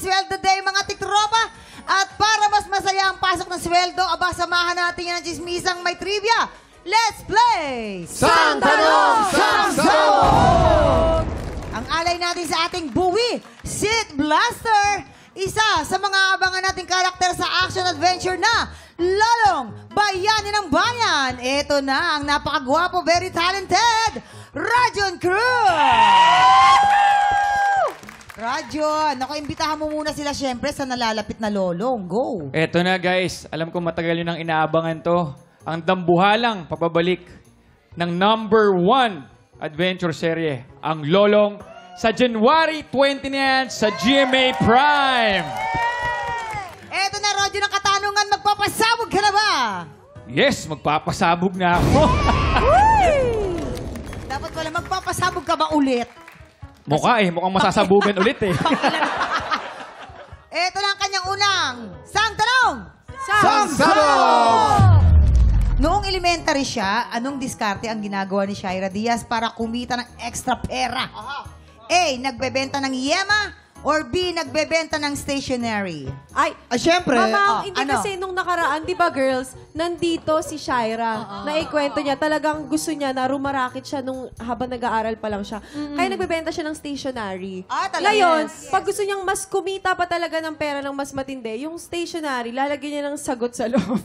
Sweldo Day, mga tiktropa. At para mas masaya ang pasok ng sweldo, aba, samahan natin yan ang chismisang may trivia. Let's play! Sang Tanong, Sang Sabog! Ang alay natin sa ating buwi, Sid Blaster. Isa sa mga abangan nating karakter sa action-adventure na Lolong Bayani ng Bayan. Ito na ang napakagwapo, very talented, Rajon Cruz! Rajon, naku, imbitahan mo muna sila syempre sa nalalapit na Lolong. Go! Eto na guys, alam ko matagal yun ang inaabangan to. Ang dambuhalang papabalik ng #1 adventure serye, ang Lolong, sa January 20 na yan sa GMA Prime. Eto na, Rajon, ang katanungan, magpapasabog ka na ba? Yes, magpapasabog na ako. Dapat pala, magpapasabog ka ba ulit? Mukhang masasabugan ulit eh. Eto na ang kanyang unang Sang Tanong! Sang Sabog! Noong elementary siya, anong diskarte ang ginagawa ni Shaira Diaz para kumita ng extra pera? A. Nagbebenta ng yema or B. Nagbebenta ng stationery? Ay, Siyempre. Mama, hindi ano? kasi nung nakaraan, di ba girls, nandito si Shaira, naikwento niya, talagang gusto niya na rumarakit siya nung habang nag-aaral pa lang siya. Kaya nagbebenta siya ng stationery. Ah, talaga? Ngayon, Yes. pag gusto niyang mas kumita pa talaga ng pera ng mas matindi, yung stationery, lalagyan niya ng sagot sa loob.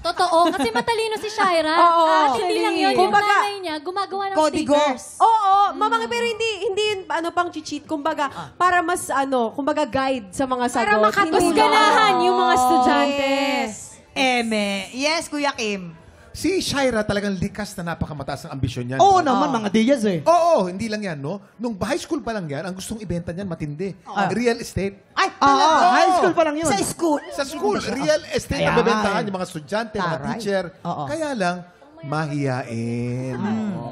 Totoo, kasi matalino si Shaira. Oo, At hindi lang yun, yung kumbaga, nanay niya, gumagawa ng Kodigo. stickers. Oo, mamang, pero hindi yun pang cheat. Kumbaga, para mas kumbaga guide sa mga sagot. Para makapasganahan yung mga estudyante. Yes, Kuya Kim. Si Shaira talagang likas na napakamataas ng ambisyon niyan. Oo naman, mga Diaz eh. Oo, hindi lang yan, no? Nung high school pa lang yan, ang gustong ibenta niyan, matindi. Real estate. Ay, talaga? High school pa lang yun. Sa school? Sa school, real estate Ayan. ang bebentahan, yung mga estudyante, mga Taray. teacher. Oo. Kaya lang, mahiyain.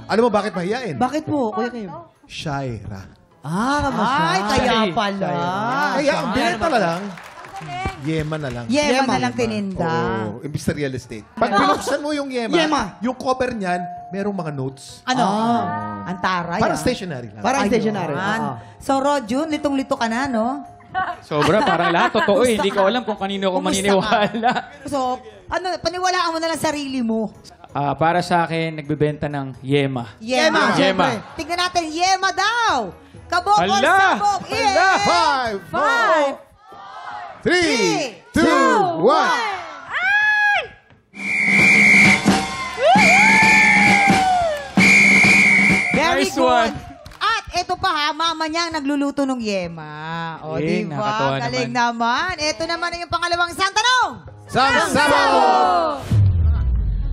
Alam mo bakit mahiyain? Bakit po, Kuya Kim? Shaira. Ay, kaya pala. Kaya ang binenta na lang, yema na lang. Yema na lang tininda. Oo, imbis sa real estate. Pag binuksan mo yung yema, yung cover niyan, merong mga notes. Ano? Ang taray. Para stationary lang. Parang stationary. Ayun. So, Rodjun, litong-lito ka na, no? Sobra, parang lahat totoo eh. Hindi ko alam kung kanino ako Kumusta maniniwala. So, paniwalaan mo na lang sarili mo. Para sa akin, nagbebenta ng yema. Yema. Yema. Tignan natin, yema daw. Kabog or Hala! sabog? Hala! 5, 4, 3, 2, 1. Very Nice good. one. At ito pa ha, mama niya ang nagluluto ng yema. O, Eh, diba? nakakatawa Galing naman. Ito naman ang yung pangalawang Sang Tanong. Sang Sabog!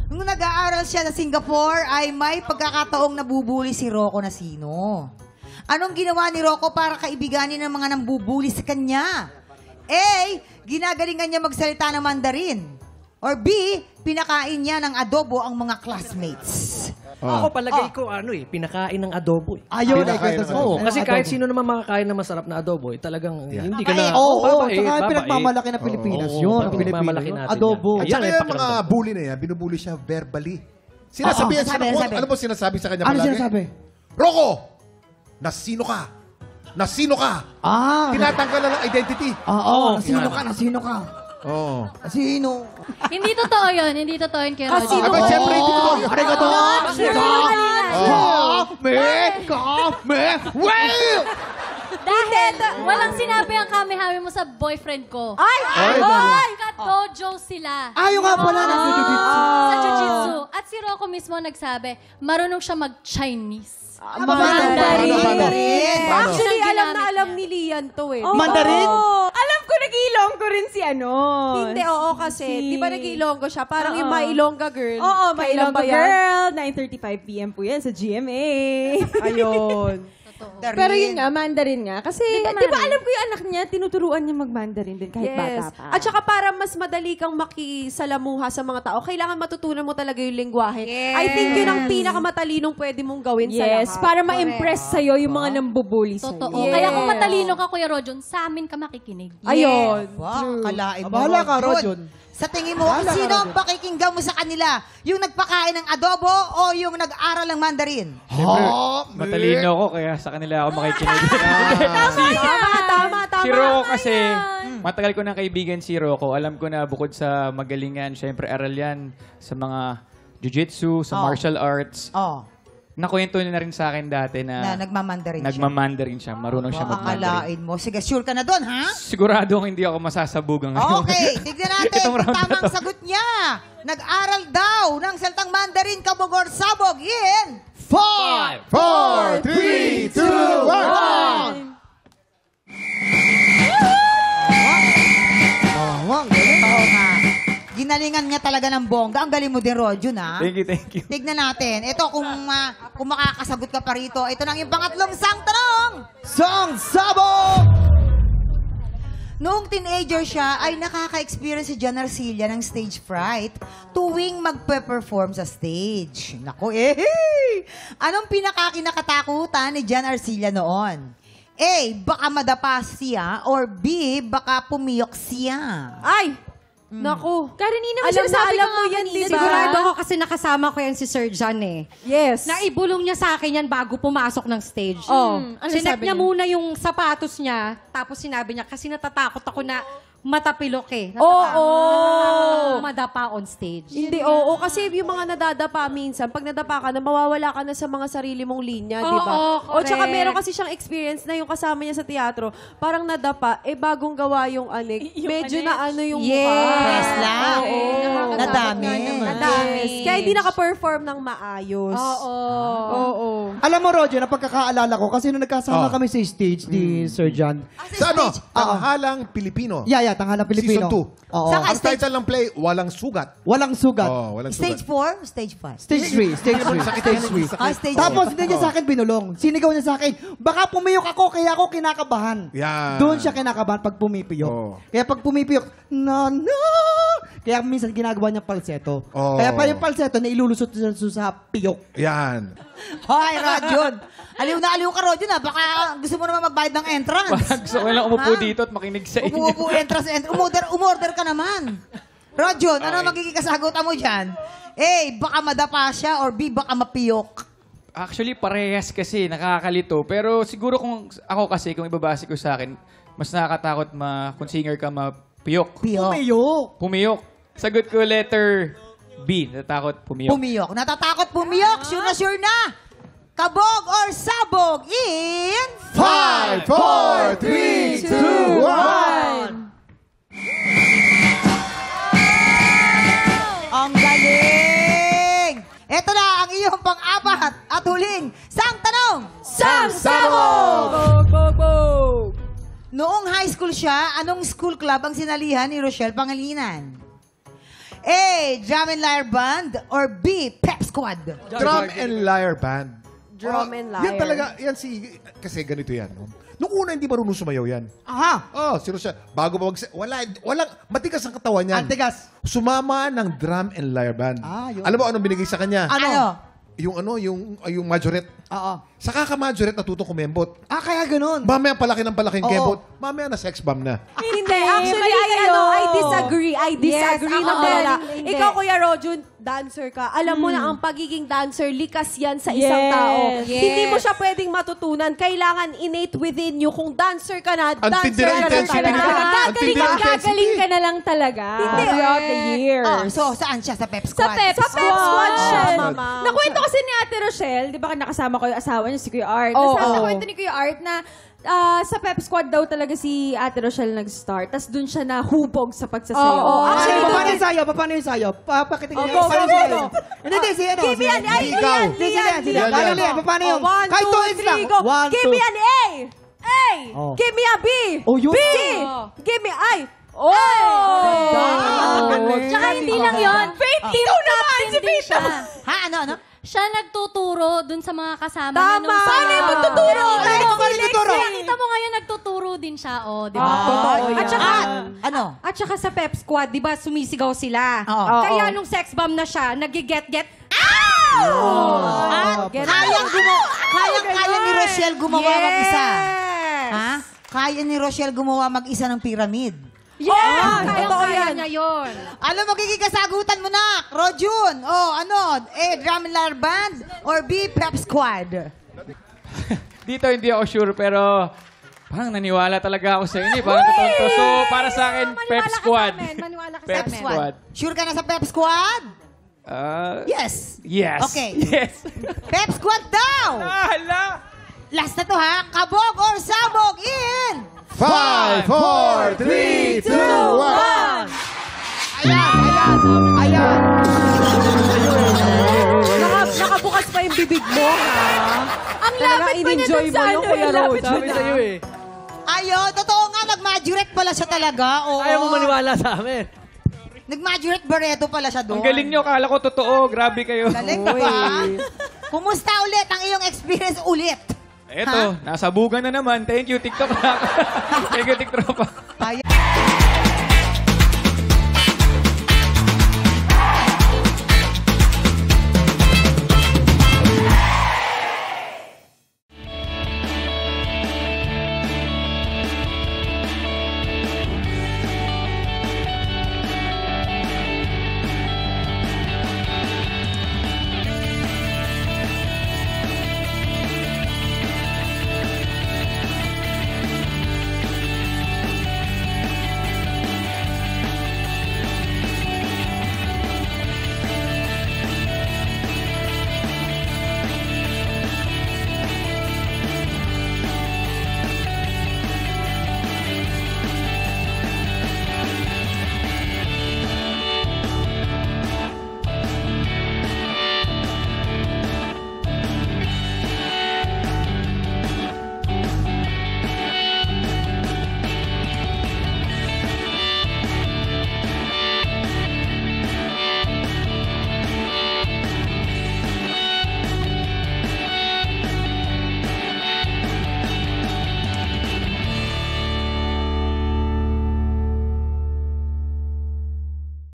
Nung nag-aaral siya sa Singapore, ay may pagkakataong nabubuli si Rocco na sino? Anong ginawa ni Rocco para kaibiganin ng mga nambubuli sa kanya? A. Ginagalingan niya magsalita ng Mandarin. Or B. Pinakain niya ng adobo ang mga classmates. Ako palagay ko pinakain ng adobo. Ayaw na Pinakain ikwento ng sa Oo, akin. kasi Adobo. kahit sino naman makakain ng masarap na adobo, talagang hindi ka na... Oo, babae, tsaka babae. pinagmamalaki ng Pilipinas Oo, yun. oo, Ang pinagmamalaki Pilipino. natin Adobo. yan. At saka Ayan, yung pakiramdam. mga bully na yan, binubuli siya verbally. Sinasabihan Oo, siya. sabi. Ano ba sinasabi sa kanya Ano palagi? sinasabi? Rocco! Nasino ka? Nasino ka? Tinatanggal na ng identity. Oo, nasino ka, nasino ka. Oo. Sino? Hindi totoo yun. Hindi totoo yun kay Roger. Aba, siyempre, hindi ko yun. Arigato! Kame! Well! Dahil walang sinabi ang kami-hami mo sa boyfriend ko. Ay! Ka-dojo sila. Ayaw nga pala ng jiu-jitsu. Sa jiu-jitsu. At si Rocco mismo nagsabi, marunong siya mag-Chinese. Mandarin. Actually, Ang alam na ginamit alam niya. ni Lian to eh. Mandarin? Alam ko nag-iilonggo rin si ano. Hindi, oo kasi. Di ba nag-iilonggo siya? Parang yung Oo. Mailongga girl. Oo, Kailan Mailonggo ba yan? Girl. 9:35 p.m. po yan sa GMA. Ayun. Pero yun nga, Mandarin nga. Kasi, di ba Mandarin? alam ko yung anak niya, tinuturuan niya mag-Mandarin din kahit bata pa. At saka para mas madali kang makisalamuha sa mga tao, kailangan matutunan mo talaga yung lengguwahe. I think yun ang pinakamatalinong pwede mong gawin sa lahat. Yes, para ma-impress sa'yo yung mga nambubuli sa'yo. Totoo. Yes. Kaya kung matalino ka, Kuya Rojon, sa amin ka makikinig. Ayun. Wow, kalain mo. Bahala ka, Rodjon. Sa tingin mo, sino ang pakikinggan mo sa kanila? Yung nagpakain ng adobo o yung nag-aral ng Mandarin? Siyempre, matalino ako, kaya sa kanila ako makikinig. Tama, tama. Si Rocco kasi, matagal ko ng kaibigan si Rocco. Alam ko na bukod sa magalingan, syempre aral yan sa mga jiu-jitsu, sa martial arts. Oh, Nakwento niya na rin sa akin dati na na nagmamandarin siya. nagmamandarin siya. Marunong siya magmandarin. Akalain mo. Sige, sure ka na doon, ha? Siguradong hindi ako masasabugan ngayon. Okay, tignan natin Itong kung round na tamang to. sagot niya. Nag-aral daw ng salitang Mandarin, kabog or sabog in 5, 4, 3, 2, 1. Oo nga. Ginalingan niya talaga ng bongga. Ang galing mo din, Rodjun, ha? Thank you, thank you. Tignan natin. Ito, kung makakasagot ka pa rito, ito na ang iyong pangatlong sang tanong. Sang Sabog! Noong teenager siya, ay nakaka-experience si John Arcilla ng stage fright tuwing magpe-perform sa stage. Naku, Anong pinakakinakatakutan ni John Arcilla noon? A, baka madapa siya, or B, baka pumiyok siya. Ay! Naku. Karinina, Alam na alam mo yan, di ba? Sigurado ako kasi nakasama ko yan si Sir John eh. Yes. Naibulong niya sa akin yan bago pumasok ng stage. Ano Sinek sabi niya niya? muna yung sapatos niya, tapos sinabi niya, kasi natatakot ako na matapilok eh. Oo. Natatakot ako madapa on stage. Hindi, oo. Kasi yung mga nadadapa minsan, pag nadapa ka na, mawawala ka na sa mga sarili mong linya, di ba? Oo, O tsaka correct. meron kasi siyang experience na yung kasama niya sa teatro, parang nadapa, bagong gawa yung anik. Medyo na ano yung Yes. mukha. Yes lang. Oo. Nadami. Yes. Kaya hindi naka-perform ng maayos. Oo. Alam mo, Roger, na pagkakaalala ko, kasi nung nagkasama kami sa stage ni Sir John, Sa ano? Tanghalang Pilipino. Tanghalang Pilipino. Season 2. Oo. Saka Ang title ng play, Walang Sugat. Walang sugat. Walang Stage sugat. 4, stage 5. Stage 3, stage 3, stage 3. Stage Tapos 3. hindi niya sa akin binulong. Sinigaw niya sa akin, baka pumiyok ako, kaya ako kinakabahan. Yan. Doon siya kinakabahan pag pumipiyok. Oo. Kaya pag pumipiyok, no! Kaya minsan ginagawa niya palseto. Oo. Kaya pa yung palseto na ilulusot siya sa piyok. Yan. Hoy, Rodjun. Aliw na aliw ka, Rodjun, ha? Baka gusto mo naman magbayad ng entrance. Parang gusto ko lang umupo Ha? dito at makinig sa inyo. Umuupo entrance. Umorder ka naman. Rodjun, ano magiging kasagutan mo dyan? A, baka madapa siya, or B, baka mapiyok. Actually, parehas kasi, nakakalito. Pero siguro kung ako kasi, kung ibabase ko sa akin, mas nakakatakot kung singer ka mapiyok. Piyok. Pumiyok. Pumiyok. Sagot ko letter B, natatakot pumiyok. Pumiyok. Natatakot pumiyok. Sure na. Kabog or sabog in 5, 4, 3, 2, 1. Ang galing! Ito na ang iyong pang-apat at huling sang tanong. Sang Sabog! Noong high school siya, anong school club ang sinalihan ni Rochelle Pangilinan? A, Drum and Lyre Band, or B, Pep Squad? Drum and Lyre Band. Drum and lyre. Yan talaga, kasi ganito yan. No? Nung una, hindi marunong sumayaw yan. Aha! Si Rochelle, bago pa walang, matigas ang katawan niyan. Antigas. Sumama ng Drum and Lyre Band. Yun. Alam mo anong binigay sa kanya? Ano? Yung majorette. Oo. Sa kaka-majorette, natutong kumembot. Kaya ganun. Mamaya palaki ng palaking Oo. kembot. Mamaya na sex bomb na. Hindi, actually, I disagree. I disagree ako na wala. din, hindi. Ikaw, Kuya Rojun, dancer ka. Alam mo na ang pagiging dancer, likas yan sa isang Yes. tao. Yes. Hindi mo siya pwedeng matutunan. Kailangan innate within you. Kung dancer ka na, Ang tindi dancer ng ka na intensity talaga. nito. Ang tindi ng intensity. Gagaling ka na lang talaga throughout the years. So, saan siya? Sa Pep Sa Squad? Pep Sa Pep Squad siya, Squad. mama. Nakwento kasi ni Ate Rochelle, di ba nakasama ko yung asawa niya si Kuya Art. Oo. Nakwento ni Kuya Art na sa Pep Squad daw talaga si Ate Rochelle nag-start. Tapos dun siya nahubog sa pagsasayaw. Oo. Actually, Actually, paano yung sayo? Paano yung sayo? Pakitingin niya. Go, Paano yung go, sayo? go. Hindi, si ano? Give me an A. Ikaw. Lian. Paano yung? One, Kahit two, 2 hits lang. three, go. 1, Give me an A. A. Oh. Give me a B. Oh, yun. B. Oh. Give me I. Oh! Tsaka hindi lang yun. Ikaw naman, si Pito. Ha? Ano? Siya nagtuturo dun sa mga kasama Tama. niya. nung sa- Paano yung magtuturo? Paano yung tuturo? Nakita mo ngayon, nagtuturo din siya, di ba? Totoo At saka, Ano? at saka sa Pep Squad, di ba, sumisigaw sila. Oo. Kaya nung sex bomb na siya, nagiget-get. At kayang-kaya ni Rochelle gumawa mag-isa. Ha? Kaya ni Rochelle gumawa mag-isa ng pyramid. Yeah! totoo Kaya yan. niya yun. Ano magiging kasagutan mo na, Rojun? Ano? A, Drum and Lyre Band, or B, Pep Squad? Dito hindi ako sure, pero Parang naniwala talaga ako sa inyo. Parang totoo to. So, para sa akin, Pep Squad. Maniwala ka sa Pep amin. Squad. Sure ka na sa Pep Squad? Yes. Yes. Okay. Yes. Pep Squad daw! Hala! Last na to ha. Kabog or sabog in 5, 4, 3, 2, 1. Ayan. Nakabukas pa yung bibig mo, ha? Ang lapit pa niya dun sa ano. Kuya Rose. Sabi sa'yo eh. Ayun, totoo nga, nag-majorette pala siya talaga. Oo. Ayaw mo maniwala sa amin. Nag-majorette Barreto pala siya doon. Ang galing nyo. Kala ko totoo. Grabe kayo. Galing ba? Kumusta ulit ang iyong experience ulit? Eto, nasabugan na naman. Thank you, TikTok. Thank you, TikTok. Ayan.